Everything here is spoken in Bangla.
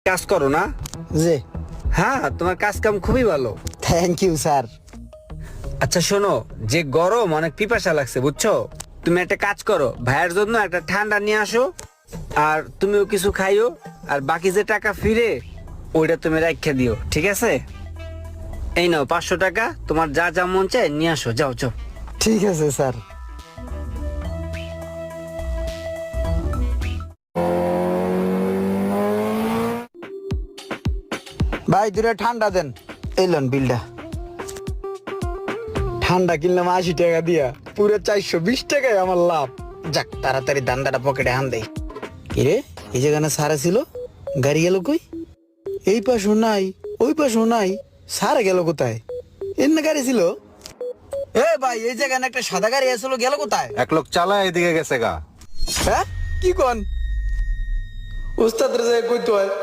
কাজ করো না? জি। হ্যাঁ, তোমার কাজ কাম খুবই ভালো। Thank you sir. আচ্ছা শোনো, যে গরম অনেক পিপাসা লাগছে বুঝছো, তুমি একটা কাজ করো, ভাইয়ের জন্য একটা ঠান্ডা নিয়ে আসো, আর তুমিও কিছু খাইও, আর বাকি যে টাকা ফিরে ওইটা তুমি রাখা দিও, ঠিক আছে? এই নাও 500 টাকা, তোমার যা যা মন চায় নিয়ে আসো, যাও যাও। ঠিক আছে স্যার। ভাই দুটা ঠান্ডা দেন। এলন বিলটা। ঠান্ডা কিনলাম 80 টাকা দিয়া, পুরো 420 টাকায় আমার লাভ। যাক, তাড়াতাড়ি দান্দাটা পকেটে আন দেই। কিরে, এই যেখানে সারা ছিল, গাড়ি গেল কই? এই পাশও নাই, ওই পাশও নাই, সারা গেল কোথায়? এর না গাড়ি ছিল। এ ভাই, এই যেখানে একটা সাদা গাড়ি আসছিল, গেল কোথায়? এক লোক চালা এদিকে গেছে গা। হ্যাঁ, কি কোন? উস্তাদের জায়গায় কইতে হয়।